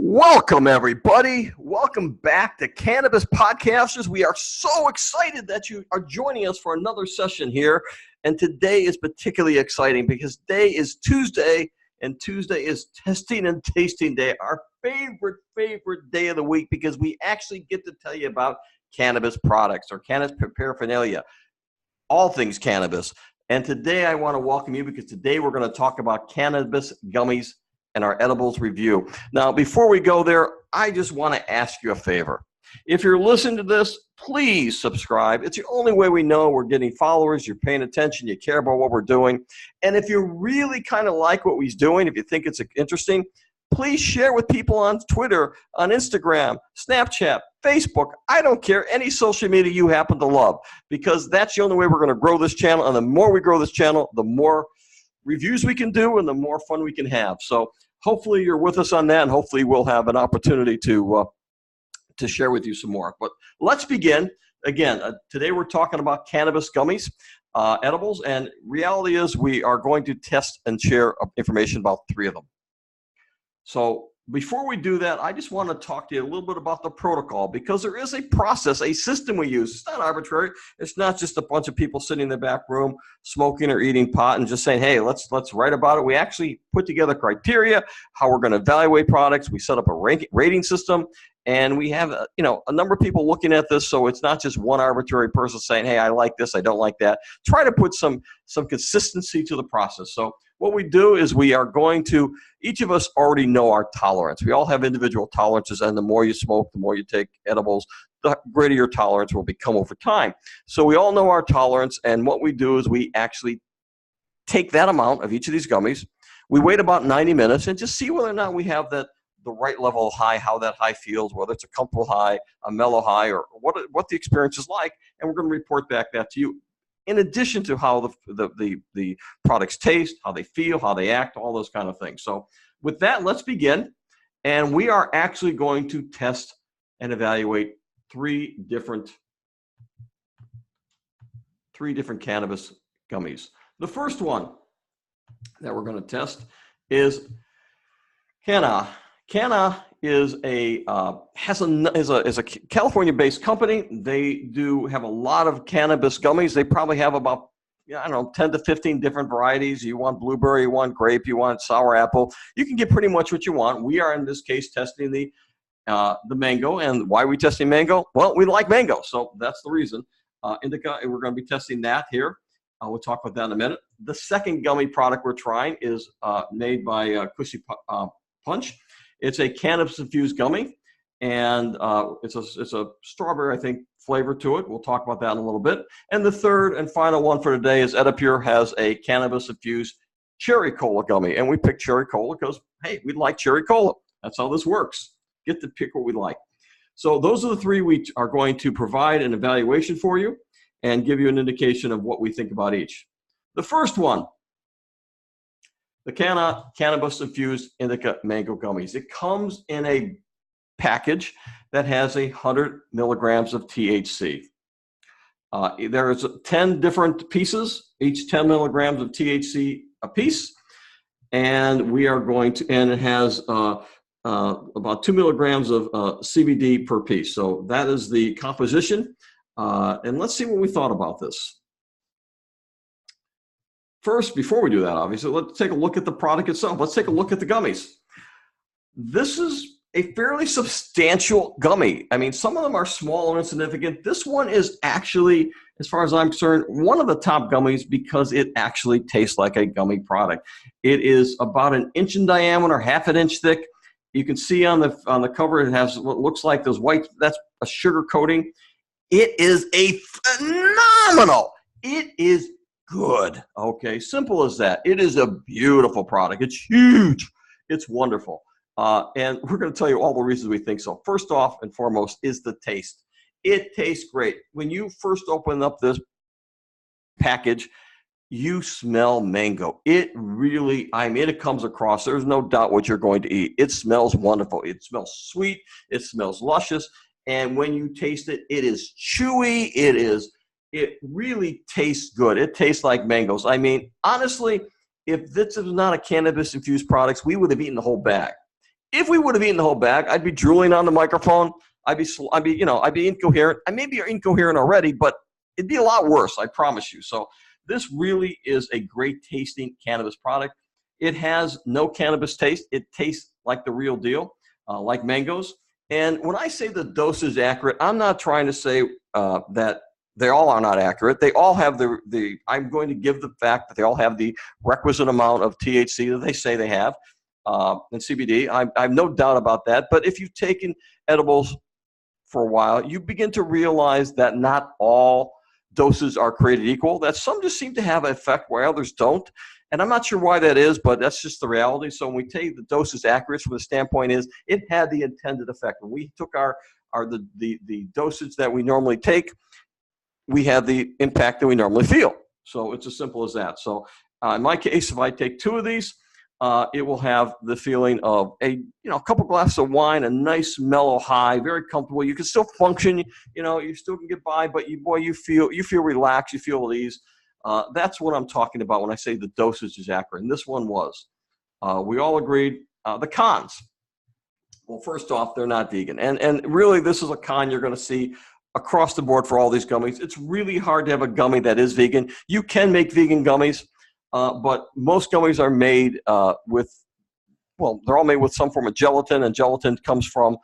Welcome, everybody. Welcome back to Cannabis Podcasters. We are so excited that you are joining us for another session here. And today is particularly exciting because today is Tuesday, and Tuesday is testing and tasting day, our favorite day of the week, because we actually get to tell you about cannabis products or cannabis paraphernalia, all things cannabis. And today I want to welcome you because today we're going to talk about cannabis gummies and our edibles review. Now, before we go there, I just want to ask you a favor. If you're listening to this, please subscribe. It's the only way we know we're getting followers, you're paying attention, you care about what we're doing. And if you really kind of like what we're doing, if you think it's interesting, please share with people on Twitter, on Instagram, Snapchat, Facebook. I don't care, any social media you happen to love, because that's the only way we're going to grow this channel. And the more we grow this channel, the more reviews we can do and the more fun we can have. So hopefully you're with us on that, and hopefully we'll have an opportunity to share with you some more. But let's begin. Again, today we're talking about cannabis gummies, edibles, and reality is we are going to test and share information about 3 of them. So before we do that, I just want to talk to you a little bit about the protocol, because there is a process, a system we use. It's not arbitrary. It's not just a bunch of people sitting in the back room smoking or eating pot and just saying, hey, let's write about it. We actually put together criteria, how we're going to evaluate products. We set up a rating system, and we have a number of people looking at this, so it's not just one arbitrary person saying, hey, I like this, I don't like that. Try to put some consistency to the process. So what we do is we are going to, each of us already know our tolerance. We all have individual tolerances, and the more you smoke, the more you take edibles, the greater your tolerance will become over time. So we all know our tolerance, and what we do is we actually take that amount of each of these gummies. We wait about 90 minutes and just see whether or not we have the right level of high, how that high feels, whether it's a comfortable high, a mellow high, or what the experience is like, and we're going to report back that to you. In addition to how the products taste, how they feel, how they act, all those kind of things. So with that, let's begin. And we are actually going to test and evaluate 3 different cannabis gummies. The first one that we're going to test is Kanha. Kanha is a California-based company. They do have a lot of cannabis gummies. They probably have about 10 to 15 different varieties. You want blueberry, you want grape, you want sour apple. You can get pretty much what you want. We are in this case testing the mango. And why are we testing mango? Well, we like mango, so that's the reason. Indica, we're going to be testing that here. We'll talk about that in a minute. The second gummy product we're trying is made by Kushy Punch. It's a cannabis-infused gummy, and it's a strawberry, I think, flavor to it. We'll talk about that in a little bit. And the third and final one for today is EdiPure has a cannabis-infused cherry cola gummy, and we picked cherry cola because, hey, we like cherry cola. That's how this works. Get to pick what we like. So those are the 3 we are going to provide an evaluation for you and give you an indication of what we think about each. The first one, the Kanha cannabis-infused indica mango gummies. It comes in a package that has 100 milligrams of THC. There's 10 different pieces, each 10 milligrams of THC a piece, and we are going to, and it has about 2 milligrams of CBD per piece. So that is the composition, and let's see what we thought about this. First, before we do that, obviously, let's take a look at the product itself. Let's take a look at the gummies. This is a fairly substantial gummy. I mean, some of them are small and insignificant. This one is actually, as far as I'm concerned, one of the top gummies because it actually tastes like a gummy product. It is about 1 inch in diameter, half an inch thick. You can see on the cover, it has what looks like those white, that's a sugar coating. It is a phenomenal. It is good. Okay, simple as that. It is a beautiful product. It's huge. It's wonderful. And we're going to tell you all the reasons we think so. First off and foremost is the taste. It tastes great. When you first open up this package, you smell mango. It really, I mean, it comes across. There's no doubt what you're going to eat. It smells wonderful. It smells sweet. It smells luscious. And when you taste it, it is chewy. It really tastes good. It tastes like mangoes. I mean, honestly, if this was not a cannabis-infused product, we would have eaten the whole bag. If we would have eaten the whole bag, I'd be drooling on the microphone. I'd be incoherent. I maybe you're incoherent already, but it'd be a lot worse, I promise you. So this really is a great tasting cannabis product. It has no cannabis taste. It tastes like the real deal, like mangoes. And when I say the dose is accurate, I'm not trying to say that they all are not accurate. They all have I'm going to give the fact that they all have the requisite amount of THC that they say they have, and CBD. I have no doubt about that. But if you've taken edibles for a while, you begin to realize that not all doses are created equal, that some just seem to have an effect where others don't. And I'm not sure why that is, but that's just the reality. So when we take the dose is accurate from the standpoint is it had the intended effect. When we took the dosage that we normally take, we have the impact that we normally feel. So it's as simple as that. So in my case, if I take 2 of these, it will have the feeling of a couple glasses of wine, a nice mellow high, very comfortable. You can still function, you still can get by, but you feel relaxed, you feel at ease. That's what I'm talking about when I say the dosage is accurate. And this one was. We all agreed. The cons. Well, first off, they're not vegan. And really, this is a con you're going to see across the board for all these gummies. It's really hard to have a gummy that is vegan. You can make vegan gummies, but most gummies are made they're all made with some form of gelatin, and gelatin comes from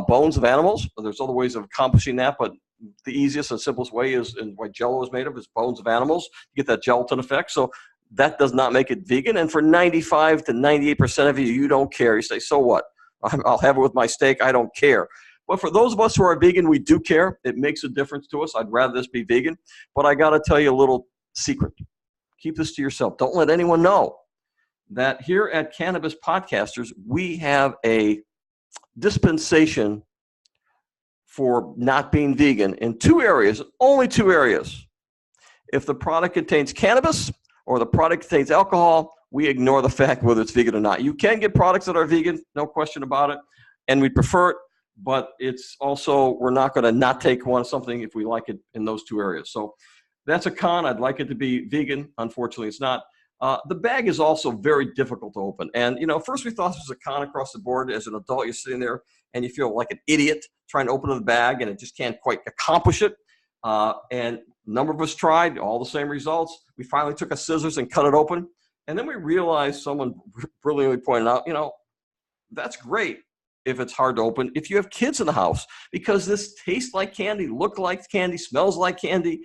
bones of animals. There's other ways of accomplishing that, but the easiest and simplest way is, and what Jell-O is made of, is bones of animals. You get that gelatin effect. So that does not make it vegan. And for 95 to 98% of you, you don't care. You say, so what? I'll have it with my steak. I don't care. But for those of us who are vegan, we do care. It makes a difference to us. I'd rather this be vegan. But I got to tell you a little secret. Keep this to yourself. Don't let anyone know that here at Cannabis Podcasters, we have a dispensation for not being vegan in 2 areas, only 2 areas. If the product contains cannabis or the product contains alcohol, we ignore the fact whether it's vegan or not. You can get products that are vegan, no question about it, and we prefer it, but it's also, we're not going to not take something if we like it in those 2 areas. So that's a con. I'd like it to be vegan. Unfortunately, it's not. The bag is also very difficult to open. And, first we thought this was a con across the board. As an adult, you're sitting there and you feel like an idiot trying to open the bag, and it just can't quite accomplish it. And a number of us tried, all the same results. We finally took a scissors and cut it open. And then we realized, someone brilliantly pointed out, that's great if it's hard to open if you have kids in the house, because this tastes like candy, looks like candy, smells like candy.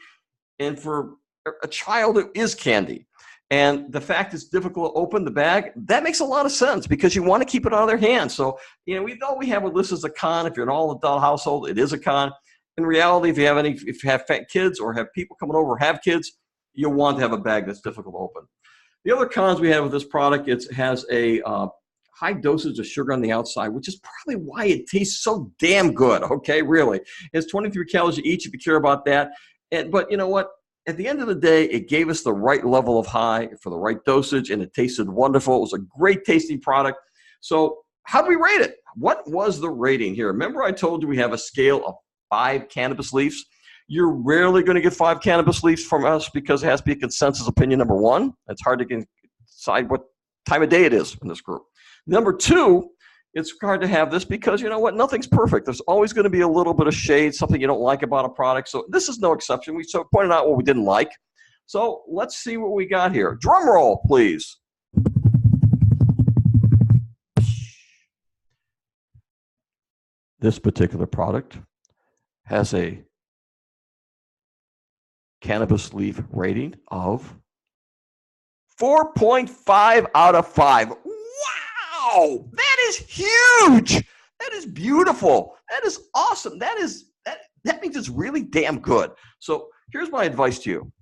And for a child, it is candy. And the fact it's difficult to open the bag, that makes a lot of sense because you want to keep it out of their hands. So, we know we have a list as a con. If you're an all-adult household, it is a con. In reality, if you have fat kids or have people coming over who have kids, you'll want to have a bag that's difficult to open. The other cons we have with this product, it has a high dosage of sugar on the outside, which is probably why it tastes so damn good, okay, really. It's 23 calories each if you care about that. But you know what? At the end of the day, it gave us the right level of high for the right dosage, and it tasted wonderful. It was a great tasting product. So how do we rate it? What was the rating here? Remember I told you we have a scale of 5 cannabis leaves? You're rarely going to get 5 cannabis leaves from us because it has to be a consensus opinion, number 1. It's hard to decide what time of day it is in this group. Number 2, it's hard to have this because, you know what, nothing's perfect. There's always going to be a little bit of shade, something you don't like about a product. So this is no exception. We pointed out what we didn't like. So let's see what we got here. Drum roll, please. This particular product has a cannabis leaf rating of 4.5 out of 5. Wow, that is huge. That is beautiful. That is awesome. That means it's really damn good. So here's my advice to you.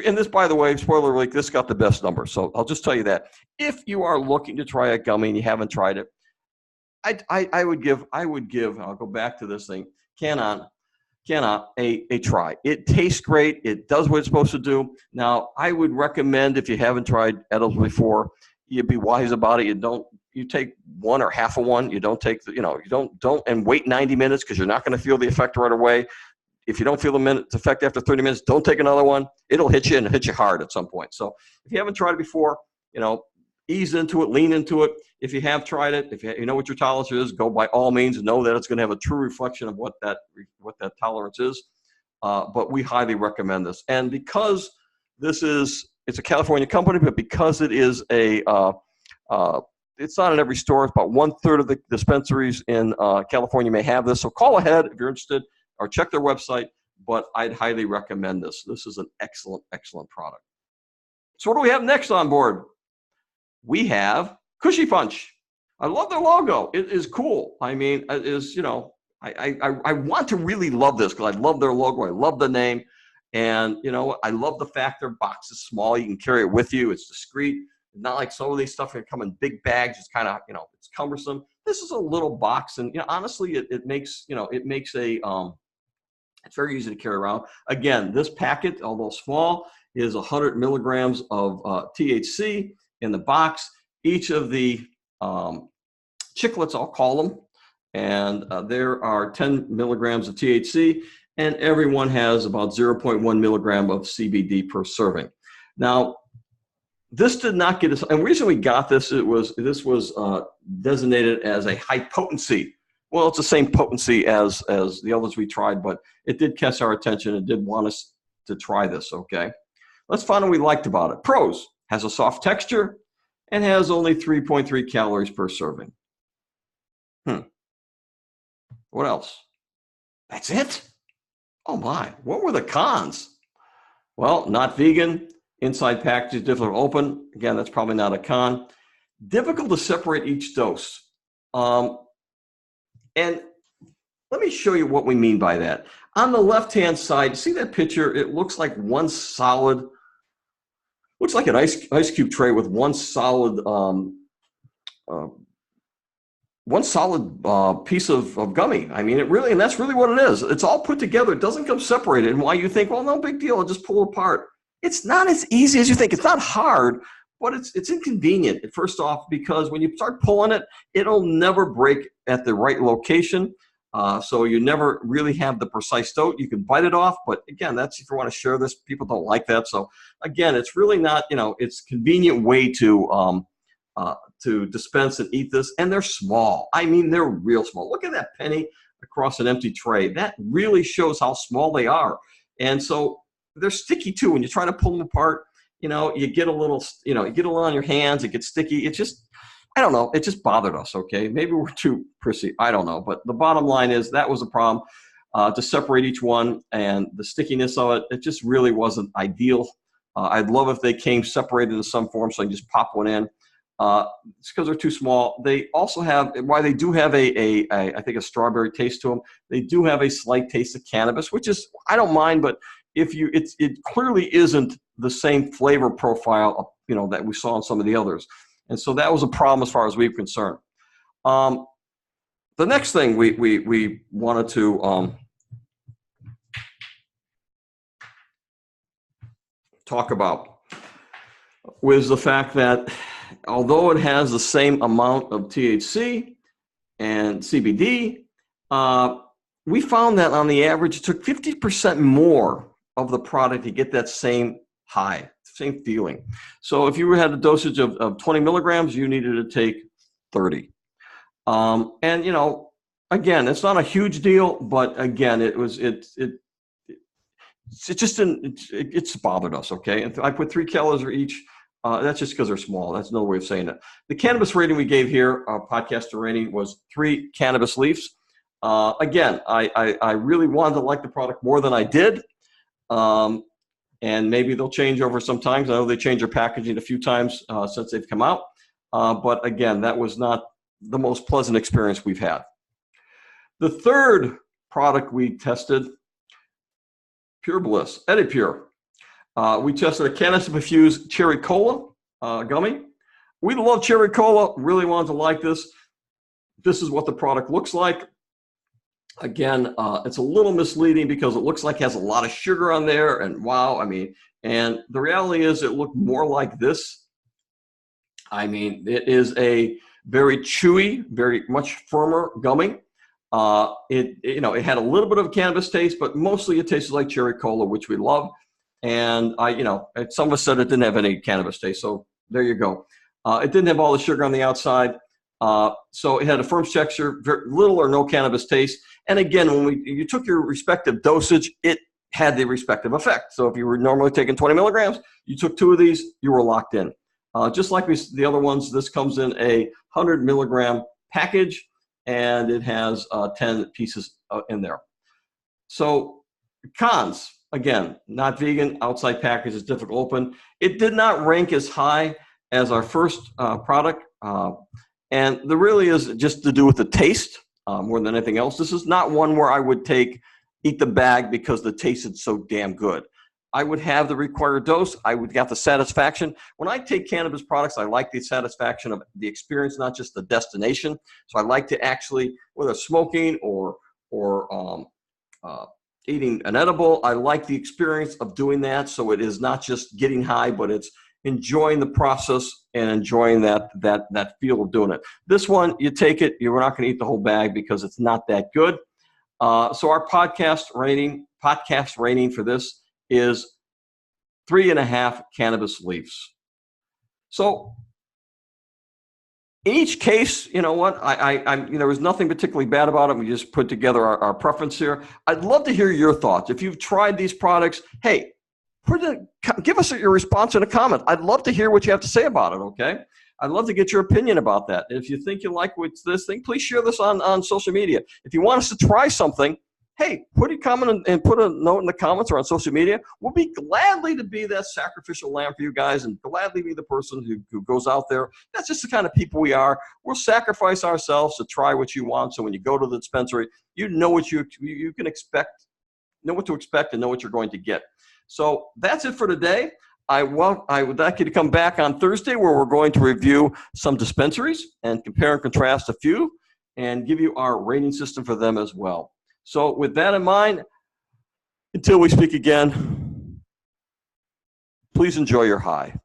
And this, by the way, spoiler alert, this got the best number. So I'll just tell you that. If you are looking to try a gummy and you haven't tried it, I would give, I'll go back to this thing, Kanha a try. It tastes great. It does what it's supposed to do. Now, I would recommend, if you haven't tried edibles before, you be wise about it. You take one or half of one. You don't take and wait 90 minutes because you're not going to feel the effect right away. If you don't feel the effect after 30 minutes, don't take another one. It'll hit you and hit you hard at some point. So if you haven't tried it before, ease into it, lean into it. If you have tried it, if you know what your tolerance is, go by all means and know that it's going to have a true reflection of what that tolerance is. But we highly recommend this. And because it's a California company, but because it is it's not in every store. It's about 1/3 of the dispensaries in California may have this. So call ahead if you're interested or check their website. But I'd highly recommend this. This is an excellent, excellent product. So what do we have next on board? We have Kushy Punch. I love their logo. It is cool. I mean, it is, I want to really love this because I love their logo. I love the name. And, I love the fact their box is small. You can carry it with you. It's discreet. Not like some of these stuff that come in big bags. It's kind of, it's cumbersome. This is a little box. And, honestly, it makes it's very easy to carry around. Again, this packet, although small, is 100 milligrams of THC in the box. Each of the chiclets, I'll call them, and there are 10 milligrams of THC, and everyone has about 0.1 milligram of CBD per serving. Now, this did not get us, and the reason we got this, this was designated as a high potency. Well, it's the same potency as the others we tried, but it did catch our attention. It did want us to try this, okay? Let's find what we liked about it. Pros: has a soft texture and has only 3.3 calories per serving. What else? That's it? Oh my, what were the cons? Well, not vegan. Inside package is difficult to open. Again, that's probably not a con. Difficult to separate each dose. And let me show you what we mean by that. On the left-hand side, see that picture? It looks like an ice cube tray with one solid piece of gummy. I mean, and that's really what it is. It's all put together. It doesn't come separated. And why you think, well, no big deal, I'll just pull it apart. It's not as easy as you think. It's not hard, but it's inconvenient, first off, because when you start pulling it, it'll never break at the right location. So you never really have the precise dose. You can bite it off, but again, that's if you want to share this. People don't like that. So again, it's really not, it's a convenient way to dispense and eat this. And they're small. I mean, they're real small. Look at that penny across an empty tray. That really shows how small they are. And so they're sticky too. When you try to pull them apart, you get a little, on your hands. It gets sticky. It just, I don't know. It just bothered us. Okay. Maybe we're too prissy. I don't know. But the bottom line is that was a problem to separate each one, and the stickiness of it. It just really wasn't ideal. I'd love if they came separated in some form so I can just pop one in. It's because they're too small. They also have, while they do have I think a strawberry taste to them, they do have a slight taste of cannabis, which is, I don't mind, but it clearly isn't the same flavor profile, that we saw in some of the others. And so that was a problem as far as we were concerned. The next thing we wanted to talk about was the fact that although it has the same amount of THC and CBD, we found that on the average, it took 50% more of the product to get that same high, same feeling. So if you had a dosage of 20 milligrams, you needed to take 30. And, again, it's not a huge deal, but again, it just didn't, it's bothered us, okay? And I put 3 calories for each. That's just because they're small. That's another way of saying it. The cannabis rating we gave here, our podcaster rating, was 3 cannabis leaves. Again, I really wanted to like the product more than I did. And maybe they'll change over sometimes. I know they changed their packaging a few times since they've come out. But again, that was not the most pleasant experience we've had. The third product we tested, Pure Bliss, EdiPure. We tested a cannabis-infused cherry cola gummy. We love cherry cola, really wanted to like this. This is what the product looks like. Again, it's a little misleading because it looks like it has a lot of sugar on there, and wow, I mean, and the reality is it looked more like this. I mean, it is a very chewy, very much firmer gummy. It had a little bit of cannabis taste, but mostly it tasted like cherry cola, which we love. And some of us said it didn't have any cannabis taste, so there you go. It didn't have all the sugar on the outside. So it had a firm texture, very little or no cannabis taste. And again, when you took your respective dosage, it had the respective effect. So if you were normally taking 20 milligrams, you took 2 of these, you were locked in. Just like the other ones, this comes in a 100 milligram package, and it has 10 pieces in there. So cons, again, not vegan, outside package is difficult to open. It did not rank as high as our first product. And there really is just to do with the taste more than anything else. This is not one where I would eat the bag because the taste is so damn good. I would have the required dose. I would get the satisfaction. When I take cannabis products, I like the satisfaction of the experience, not just the destination. So I like to actually, whether smoking or eating an edible, I like the experience of doing that. So it is not just getting high, but it's enjoying the process and enjoying that feel of doing it. This one, you take it, you're not going to eat the whole bag because it's not that good. So our podcast rating for this is 3.5 cannabis leaves. So in each case, you know what, there was nothing particularly bad about it. We just put together our preference here. I'd love to hear your thoughts. If you've tried these products, hey, give us your response in a comment. I'd love to hear what you have to say about it, okay? I'd love to get your opinion about that. If you think you like this thing, please share this on social media. If you want us to try something, hey, put a comment and put a note in the comments or on social media. We'll be gladly to be that sacrificial lamb for you guys and gladly be the person who goes out there. That's just the kind of people we are. We'll sacrifice ourselves to try what you want. So when you go to the dispensary, you know what you can expect, know what to expect and know what you're going to get. So that's it for today. I would like you to come back on Thursday where we're going to review some dispensaries and compare and contrast a few and give you our rating system for them as well. So with that in mind, until we speak again, please enjoy your high.